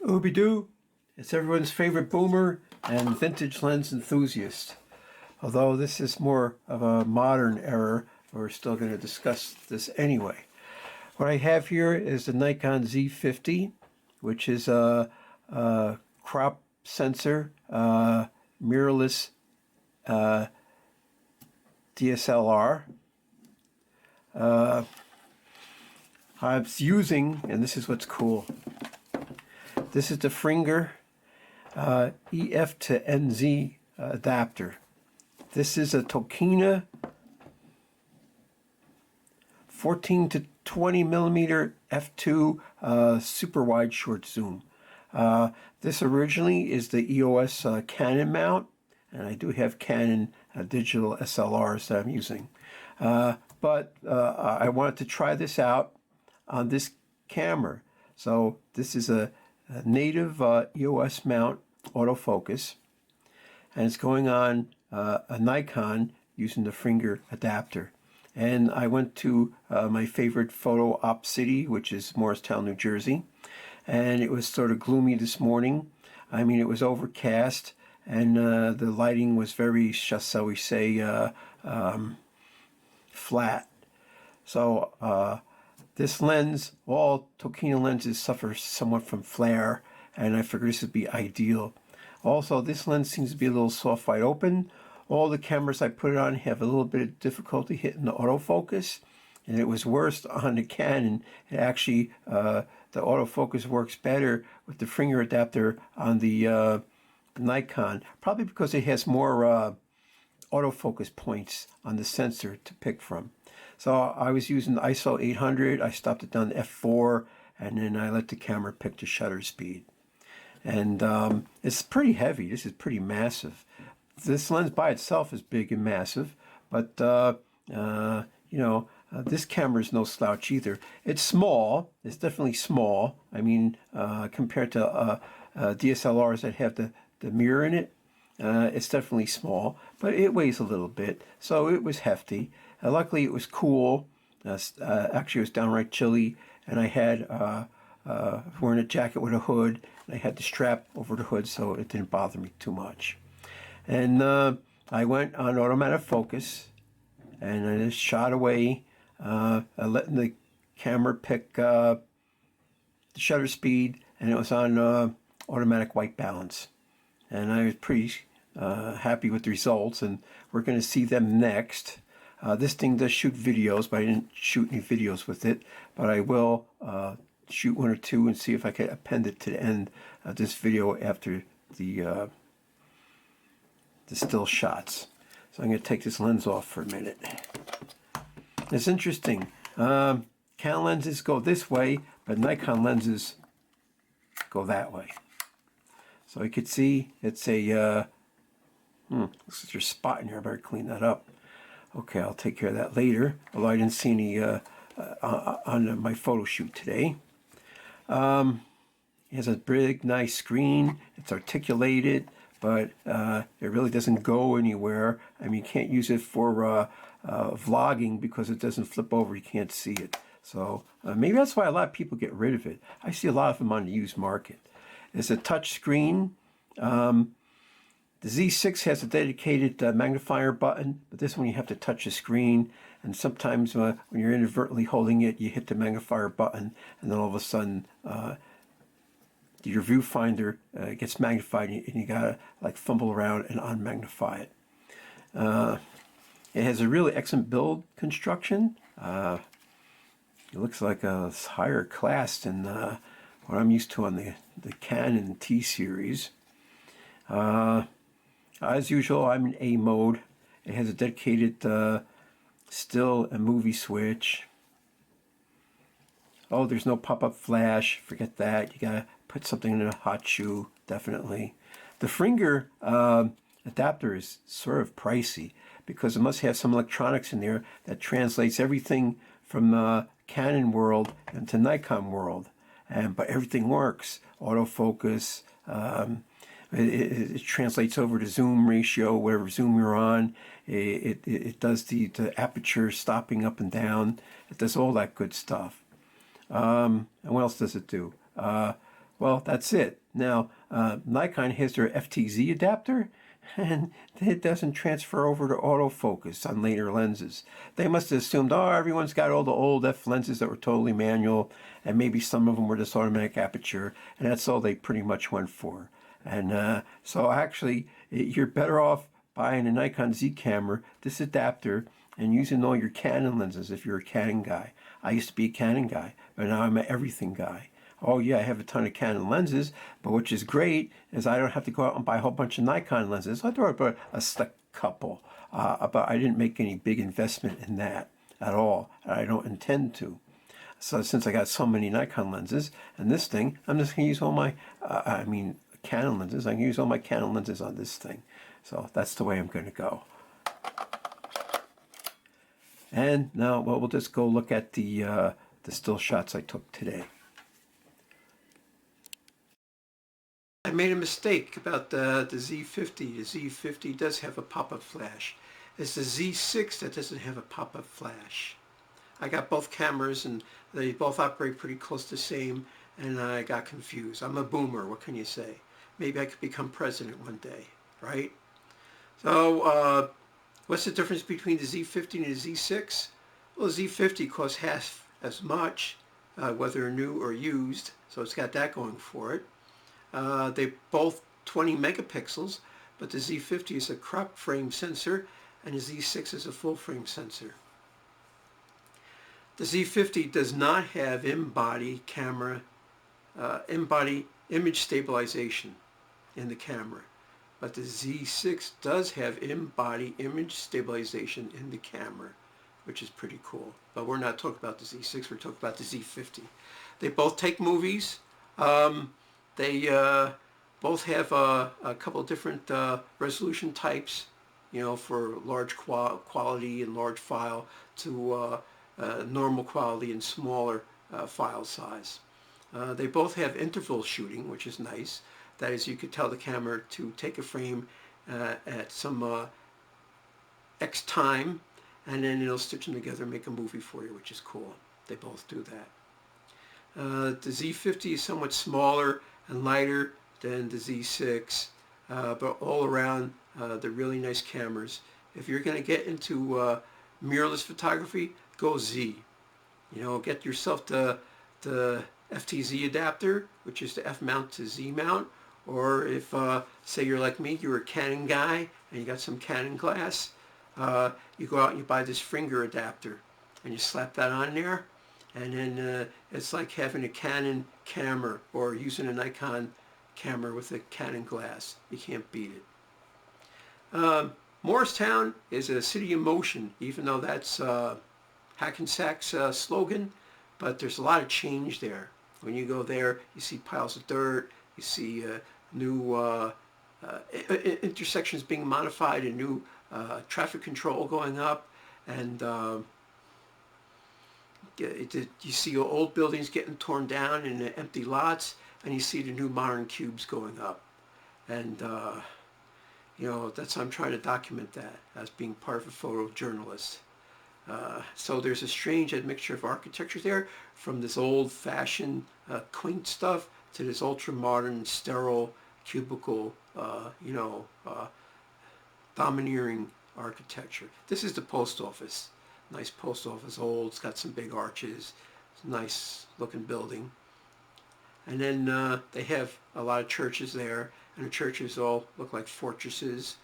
Ooby-doo! It's everyone's favorite boomer and vintage lens enthusiast. Although this is more of a modern era, we're still going to discuss this anyway. What I have here is the Nikon Z50, which is a crop sensor, mirrorless DSLR. I was using, and this is what's cool, this is the fringer EF to NZ adapter. This is a Tokina 14 to 20 millimeter f2 super wide short zoom. This originally is the EOS Canon mount, and I do have Canon digital SLRs that I'm using. But I wanted to try this out on this camera. So this is a native EOS mount autofocus, and it's going on a Nikon using the fringer adapter. And I went to my favorite photo op city, which is Morristown, New Jersey, and it was sort of gloomy this morning. I mean, it was overcast, and the lighting was very, shall we say, flat. So this lens, all Tokina lenses suffer somewhat from flare, and I figured this would be ideal. Also, this lens seems to be a little soft wide open. All the cameras I put it on have a little bit of difficulty hitting the autofocus, and it was worse on the Canon. It actually, the autofocus works better with the fringer adapter on the Nikon, probably because it has more autofocus points on the sensor to pick from. So I was using the ISO 800. I stopped it down to f4, and then I let the camera pick the shutter speed. And it's pretty heavy. This is pretty massive. This lens by itself is big and massive, but this camera is no slouch either. It's small. It's definitely small. I mean, compared to DSLRs that have the mirror in it, it's definitely small, but it weighs a little bit, so it was hefty. Luckily, it was cool. Actually, it was downright chilly, and I had wearing a jacket with a hood, and I had the strap over the hood, so it didn't bother me too much. And I went on automatic focus, and I just shot away, letting the camera pick the shutter speed, and it was on automatic white balance. And I was pretty happy with the results, and we're going to see them next. This thing does shoot videos, but I didn't shoot any videos with it. But I will shoot one or two and see if I can append it to the end of this video after the still shots. So I'm going to take this lens off for a minute. It's interesting. Canon lenses go this way, but Nikon lenses go that way. So you can see it's a looks like there's a spot in here. I better clean that up. Okay, I'll take care of that later. Although I didn't see any on my photo shoot today. It has a big, nice screen. It's articulated, but it really doesn't go anywhere. I mean, you can't use it for vlogging because it doesn't flip over. You can't see it. So maybe that's why a lot of people get rid of it. I see a lot of them on the used market. It's a touch screen. The Z6 has a dedicated magnifier button, but this one you have to touch the screen, and sometimes when you're inadvertently holding it, you hit the magnifier button, and then all of a sudden your viewfinder gets magnified, and you gotta like fumble around and unmagnify it. It has a really excellent build construction. It looks like a higher class than what I'm used to on the Canon T series. As usual, I'm in A mode. It has a dedicated still and movie switch. Oh, there's no pop-up flash. Forget that. You gotta put something in a hot shoe, definitely. The fringer adapter is sort of pricey because it must have some electronics in there that translates everything from Canon world into Nikon world. But everything works. Autofocus. It translates over to zoom ratio, whatever zoom you're on. It does the aperture stopping up and down. It does all that good stuff. And what else does it do? Well, that's it. Now, Nikon has their FTZ adapter, and it doesn't transfer over to autofocus on later lenses. They must have assumed, oh, everyone's got all the old F lenses that were totally manual, and maybe some of them were just automatic aperture, and that's all they pretty much went for. And so actually, you're better off buying a Nikon Z camera, this adapter, and using all your Canon lenses if you're a Canon guy. I used to be a Canon guy, but now I'm an everything guy. Oh yeah, I have a ton of Canon lenses, but which is great is I don't have to go out and buy a whole bunch of Nikon lenses. I thought about a select couple, but I didn't make any big investment in that at all, and I don't intend to. So since I got so many Nikon lenses and this thing, I'm just going to use all my, Canon lenses. I can use all my Canon lenses on this thing. So that's the way I'm going to go. And now, well, we'll just go look at the still shots I took today. I made a mistake about the Z50. The Z50 does have a pop-up flash. It's the Z6 that doesn't have a pop-up flash. I got both cameras and they both operate pretty close to the same, and I got confused. I'm a boomer, what can you say? Maybe I could become president one day, right? So what's the difference between the Z50 and the Z6? Well, the Z50 costs half as much, whether new or used, so it's got that going for it. They're both 20 megapixels, but the Z50 is a crop frame sensor and the Z6 is a full frame sensor. The Z50 does not have in-body camera, in-body image stabilization in the camera, but the Z6 does have in-body image stabilization in the camera, which is pretty cool. But we're not talking about the Z6, we're talking about the Z50. They both take movies. They both have a couple different resolution types, you know, for large quality and large file to normal quality and smaller file size. They both have interval shooting, which is nice. That is, you could tell the camera to take a frame at some X time, and then it'll stitch them together and make a movie for you, which is cool. They both do that. The Z50 is somewhat smaller and lighter than the Z6, but all around they're really nice cameras. If you're going to get into mirrorless photography, go Z. You know, get yourself the FTZ adapter, which is the F mount to Z mount, or if say you're like me, you're a Canon guy and you got some Canon glass, you go out and you buy this fringer adapter and you slap that on there, and then it's like having a Canon camera or using a Nikon camera with a Canon glass. You can't beat it. Morristown is a city in motion, even though that's Hackensack's slogan, but there's a lot of change there. When you go there, you see piles of dirt, you see new intersections being modified and new traffic control going up, and you see old buildings getting torn down and empty lots, and you see the new modern cubes going up. And you know, I'm trying to document that as being part of a photojournalist. So there's a strange admixture of architecture there, from this old-fashioned quaint stuff to this ultra-modern, sterile, cubicle, domineering architecture. This is the post office. Nice post office, old, it's got some big arches, it's a nice looking building. And then they have a lot of churches there, and the churches all look like fortresses,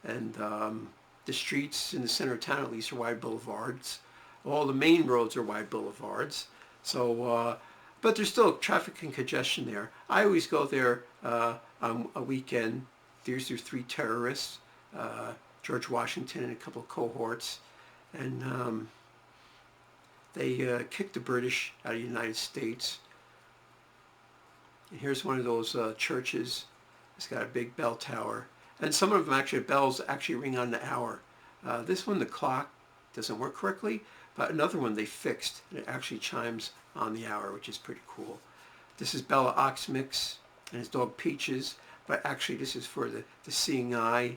and the streets in the center of town at least are wide boulevards. All the main roads are wide boulevards. So, but there's still traffic and congestion there. I always go there on a weekend. There's 3 terrorists, George Washington and a couple of cohorts, and they kicked the British out of the United States. And here's one of those churches. It's got a big bell tower. And some of them actually, bells actually ring on the hour. This one, the clock doesn't work correctly, but another one they fixed, and it actually chimes on the hour, which is pretty cool. This is Bella Oxmix and his dog Peaches, but actually this is for the seeing eye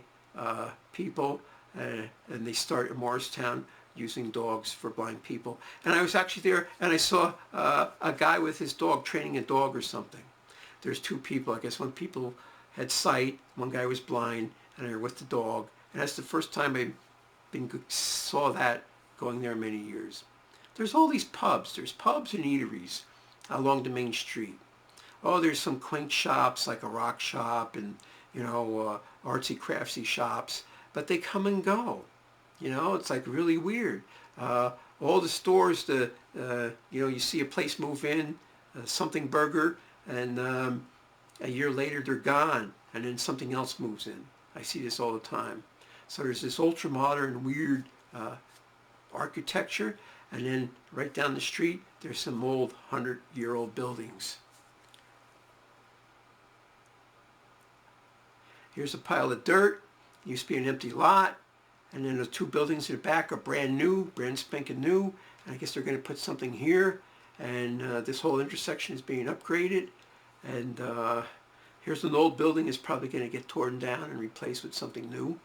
people, and they start in Morristown using dogs for blind people. And I was actually there, and I saw a guy with his dog training a dog or something. there's two people. I guess one people had sight, one guy was blind, and they were with the dog. And that's the first time I saw that going there in many years. There's all these pubs. There's pubs and eateries along the main street. Oh, there's some quaint shops like a rock shop and, artsy craftsy shops, but they come and go. It's like really weird. All the stores, you see a place move in, something burger, and a year later they're gone, and then something else moves in. I see this all the time. So there's this ultra-modern, weird architecture, and then right down the street, there's some old 100-year-old buildings. Here's a pile of dirt. It used to be an empty lot. And then the two buildings in the back are brand new, brand spanking new. And I guess they're going to put something here. And this whole intersection is being upgraded. And here's an old building that's probably going to get torn down and replaced with something new,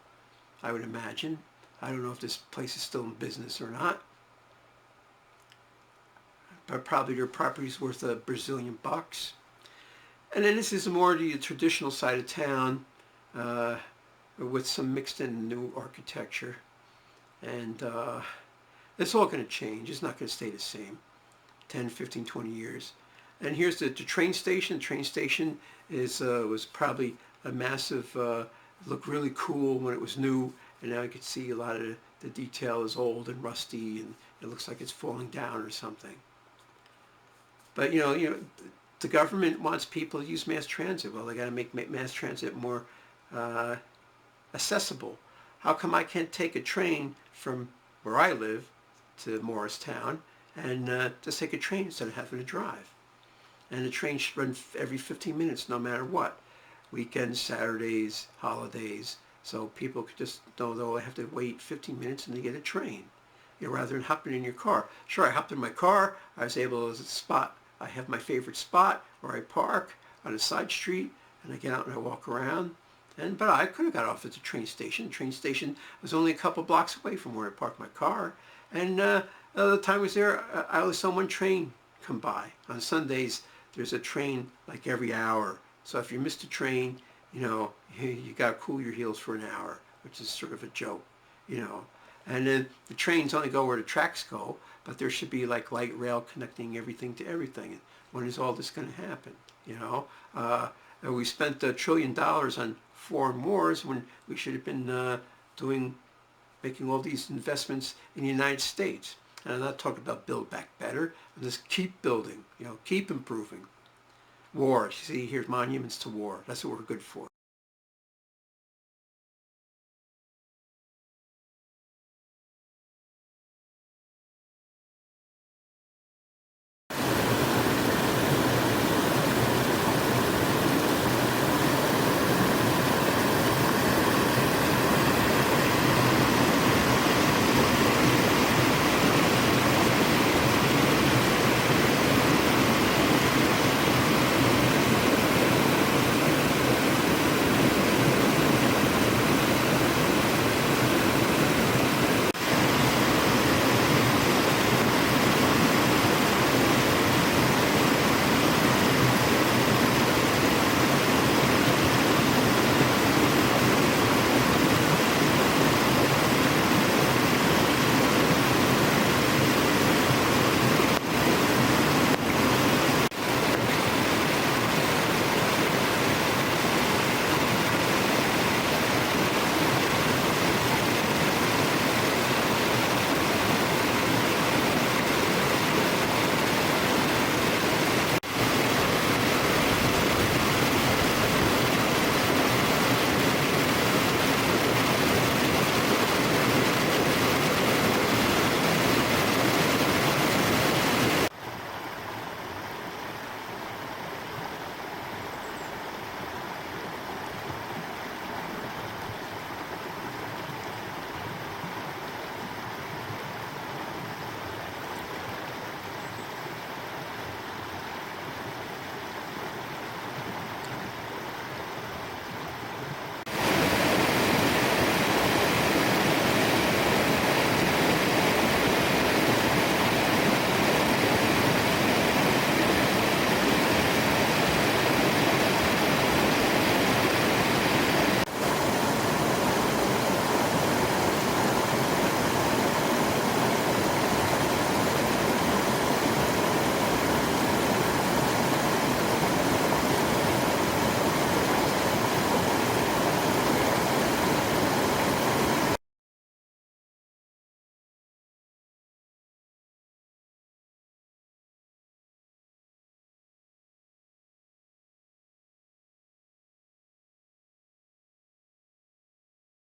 I would imagine. I don't know if this place is still in business or not. But probably their property's worth $1 Brazilian bucks. And then this is more the traditional side of town, with some mixed in new architecture. And it's all going to change. It's not going to stay the same 10, 15, 20 years. And here's the train station. The train station was probably a massive, looked really cool when it was new, and now you can see a lot of the detail is old and rusty, and it looks like it's falling down or something. But the government wants people to use mass transit. Well, they got to make mass transit more accessible. How come I can't take a train from where I live to Morristown and just take a train instead of having to drive? And the train should run every 15 minutes no matter what. Weekends, Saturdays, holidays. So people could just know they'll have to wait 15 minutes and they get a train. Rather than hopping in your car. Sure, I hopped in my car. I was able to spot. I have my favorite spot where I park on a side street, and I get out and I walk around. But I could have got off at the train station. The train station was only a couple blocks away from where I parked my car. And the time I was there, I only saw one train come by. On Sundays, there's a train like every hour. So if you missed a train, you got to cool your heels for an hour, which is sort of a joke, And then the trains only go where the tracks go, but there should be like light rail connecting everything to everything. And when is all this going to happen? We spent $1 trillion on foreign wars when we should have been making all these investments in the United States. And I'm not talking about build back better, but just keep building, keep improving. War, see, here's monuments to war. That's what we're good for.